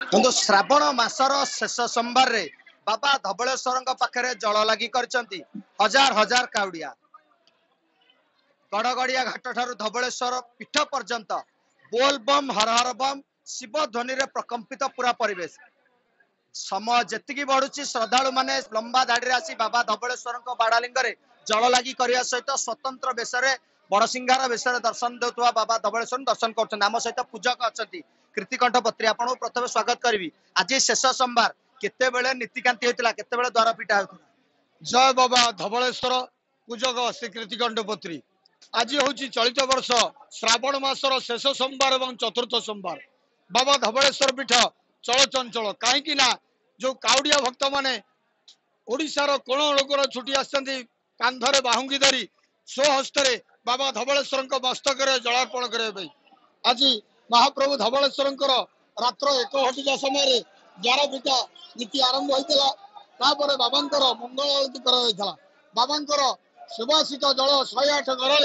କିନ୍ତୁ ଶ୍ରାବଣ ମାସର ଶେଷ ସୋମବାର ରେ ବାବା ଧବଳେଶ୍ୱରଙ୍କ ପାଖରେ ଜଳ ଲାଗି କରିଛନ୍ତି हजार हजार କାଉଡିଆ। गड़गड़िया घाट ठारू धबलेश्वर पीठ पर्यंत बोल बम हर हर बम शिव ध्वनि रे प्रकंपित पूरा परिवेश। समय जेतिकी बढ़ुची श्रद्धालु माने लंबा धाड़ी आसी बाबा धबलेश्वर बाड़ालिंग जल लगी करने सहित स्वतंत्र बेश बड़सिंगार बेश दर्शन देउथुवा बाबा धबलेश्वर दर्शन कर आम सहित पूजक अच्छा कृतिकंठ पत्री आपको प्रथम स्वागत करी। आज शेष सोमवार केते बेले नीतिकांति होता केते बेले द्वार पिटा होता। जय बाबा धबलेश्वर पूजक श्री कृतिकंठ पत्री। आज हूँ चलित वर्ष श्रावण मासर शेष सोमवार और चतुर्थ सोमवार बाबा धबलेश्वर पीठ चलचंचल कहीं जो काउडिया भक्त माने ओडिशार कोण लोकर छुटी आसती कांधरे बाहुंगी धरी स्वहस्ते बाबा धबलेश्वर मस्तक जलार्पण करने आज महाप्रभु धबलेश्वर रात्र 1 घटिका समय द्वार पिटा नीति आरंभ होता। तापर बाबांकर मंगल आरती करा बाबांकर सुभाषित जल 108 घर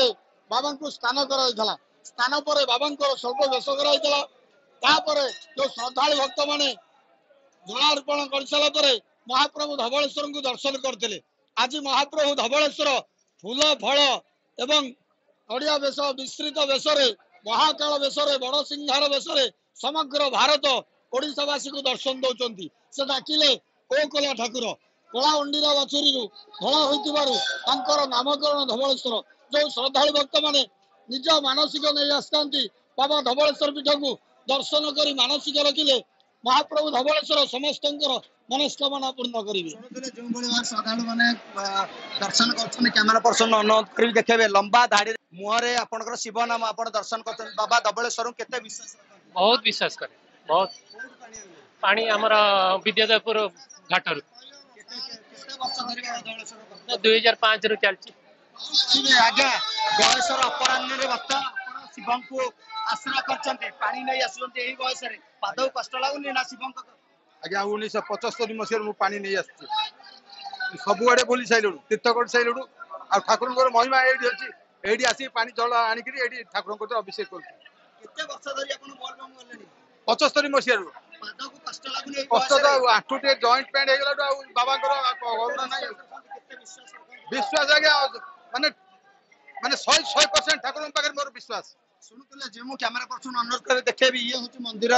बाबा को स्नान करा स्नान पर बाबांकर स्वल्प बेश करा जो श्रद्धालु भक्त माने जलार्पण कर सारापर महाप्रभु धबलेश्वर को दर्शन करते। आज महाप्रभु धबलेश्वर फूल फल एवं ओडिया बेश विस्तृत बेश महाकाल बेश बड़ सिंहार बेश समग्र भारत ओडिशावासी को दर्शन दौरान से डाकिले कोला ठाकुर कला अंडीर बाछुरी धड़ा होकर नामकरण धबलेश्वर जो श्रद्धालु भक्त माने निज मानसिक नहीं आसती बाबा धबलेश्वर पीठ को दर्शन कर मानसिक रखिले महाप्रभु धबलेश्वर समस्त मनस्कामना पूर्ण करेंगे। श्रद्धालु मैंने दर्शन कर कैमेरा पर्सन अनुरोध कर देखिए लंबा धाड़ी मुहरे आपंकर शिव नाम आप दर्शन कर बाबा धबलेश्वर केते विश्वास बहुत विश्वास करे बहुत पानी आमर विद्याधरपुर घाटर 2005 रु चलती आज्ञा बयसर अपराह्न शिव को आश्रा कर पानी नहीं आसुंच बयस पाद कष्ट लगुनि ना शिव आज्ञा 1975 मसीह पानी नहीं आसुची सबुआड़े बुली साइलु तीर्थगढ़ साइलु आ ठाकुर महिमा ये अच्छी आसी पानी जल आणिक ठाकुर अभिषेक कर 75 मसीह कष्ट आठू जॉइंट पैंट होगा बाबा करुणा ना विश्वास आज्ञा माने माने 100% ठाकुर पाखे मोर विश्वास शुणुले जो कैमेरा पर्सन अनुरोध कर देखे ये हूँ मंदिर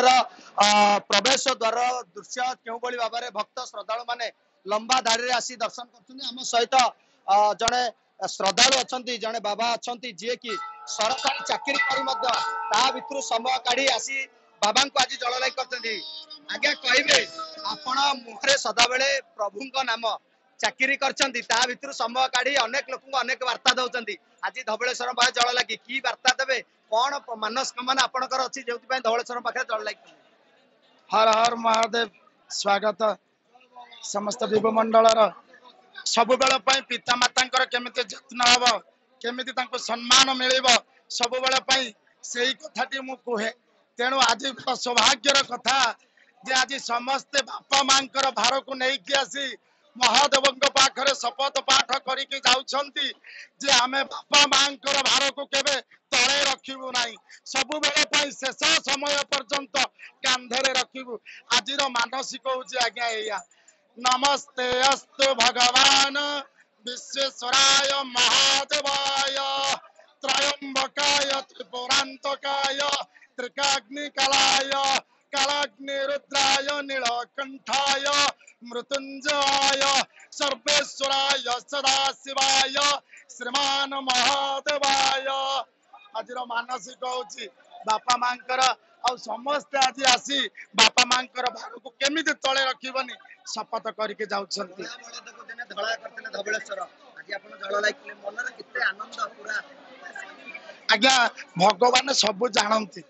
प्रवेश द्वार दृश्य क्यों भाव में भक्त श्रद्धालु माने लंबा धाड़ी आसी दर्शन कर सहित जड़े श्रद्धालु अच्छा जड़े बाबा अच्छा जी की सरकारी चाकरी कर समय काढ़ी आसी बाबा को आज जल लाई कर आज्ञा कहे आपण मुहरे सदा बेले प्रभु नाम चाकरी कर समय काढ़ी अनेक लोक अनेक वार्ता दौरान आज धबलेश्वर पाखे जल लगी कि वार्ता देवे कौन मानस्कामना आपंकर अच्छी जो धबलेश्वर पाखे जल लगी। हर हर महादेव स्वागत समस्त विवमंडल सब बेल पिता माता केमी जत्न हम केमी सम्मान मिल सब बेल से कथाटी मु कहे तेणु आज सौभाग्यर कथा जे आज समस्ते बापा माँ भार को लेकिन आसी महादेव पाखरे शपथ पाठ करके जाउछंती जे आमे बापा माँ भार को केबे तले रखिबु नाही सब बेले शेष समय पर्यंत कांधरे रखिबु आजिर मानसिक होची आज्ञा एया। नमस्ते अस्तु भगवान विश्वेश्वराय महादेवाय त्रयंबकाय त्रिपुरांतकाय त्रिकाग्निकलाय कालाग्निरुद्राय नीलकंठाय मृत्युंजयाय सर्वेश्वराय सदाशिवाय श्रीमान महादेवाय आज मानसिक होची बापा माँ आ समस्ते आज आसी बापा माँ भार को केमी तले रखनी शपथ करके जाउछंती। आज्ञा भगवान सब जानती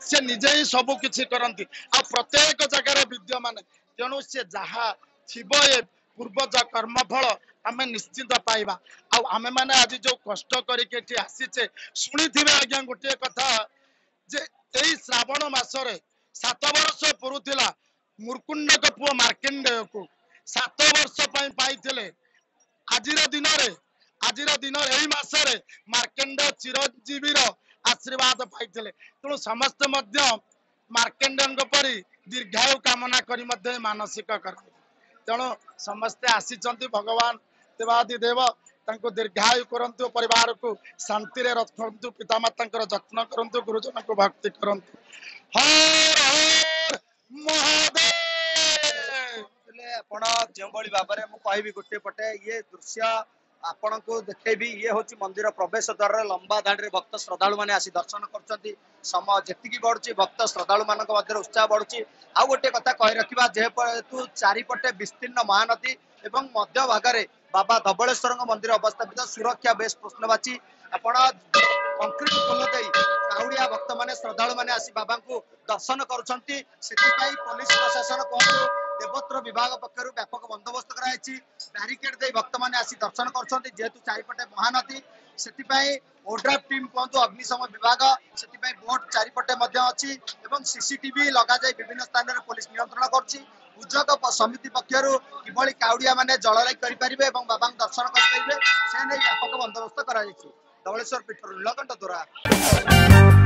से निजे ही सब किछि करंती आ प्रत्येक जगह विद्यमान तेणु से जहा थिबो ए पूर्वज कर्मफल आमे निश्चित पाइबा आमे माने आज जो कष्ट करके एठी आसीचे सुनिथिबे आज्ञा गोटे कथा जे एई श्रावण मासरे 7 वर्ष पुरुथिला मुरकुंड को पुओ मार्केंडेय को 7 वर्ष पाइथिले आजिर दिन एई मासरे मार्केंडेय चिरंजीवीर आशीर्वाद पाइथिले तेणु समस्त मार्केंडंग परी दीर्घायु कामना करी मध्य मानसिक करते तेणु समस्ते आसीचंती भगवान देवादि देव तांको दीर्घायु करंतु परिवार को शांति रे रखंतु पितामाता जत्न करंतु गुरुजन को भक्ति करंतु हर हर महादेव। ଆପଣ ଯେଉଁଭଳି ଭାବରେ ମୁଁ କହିବି ଗୋଟିଏ ପଟେ ଇଏ ଦୃଶ୍ୟ ଆପଣଙ୍କୁ ଦେଖେଇବି ଇଏ ହଉଛି ମନ୍ଦିର ପ୍ରବେଶ ଦ୍ୱାରରେ ଲମ୍ବା ଧାଡ଼ିରେ ଭକ୍ତ ଶ୍ରଦ୍ଧାଳୁ ମାନେ ଆସି ଦର୍ଶନ କରୁଛନ୍ତି। ସମୟ ଯେତିକି ବଢୁଛି ଭକ୍ତ ଶ୍ରଦ୍ଧାଳୁ ମାନଙ୍କ ମଧ୍ୟରେ ଉତ୍ସାହ ବଢୁଛି। ଆଉ ଗୋଟିଏ କଥା କହି ରଖିବା ଯେହେତୁ ଚାରିପଟେ ବିସ୍ତୀର୍ଣ୍ଣ ମହାନଦୀ ଏବଂ ମଧ୍ୟ ଭାଗରେ ବାବା ଧବଳେଶ୍ୱରଙ୍କ ମନ୍ଦିର ଅବସ୍ଥାପିତ ସୁରକ୍ଷା ବେଶ ପ୍ରଶ୍ନବାଚୀ ଆପଣ କଂକ୍ରିଟ ପୋଲ ଦେଇ କାଉଡ଼ିଆ ଭକ୍ତ ମାନେ ଶ୍ରଦ୍ଧାଳୁ ମାନେ ଆସି ବାବାଙ୍କୁ ଦର୍ଶନ କରୁଛନ୍ତି। ସେଥିପାଇଁ ପୋଲିସ ପ୍ରଶାସନ କୁହନ୍ତୁ देवोत्तर विभाग पक्षर व्यापक बंदोबस्त कराई बैरिकेड दे भक्त मैंने आसी दर्शन कर जेहेतु चारिपटे महानदी से ओड्राफ टीम कहतु अग्निशम विभाग से बोट चारिपटे अच्छी सीसीटीवी लगा जाए विभिन्न स्थान में पुलिस नियंत्रण कर समिति पक्षर किभली काउड़िया माने जलराई करें बाबा दर्शन करेंगे से नहीं व्यापक बंदोबस्त कर धवलेश्वर पीठर नीलकंठ द्वारा।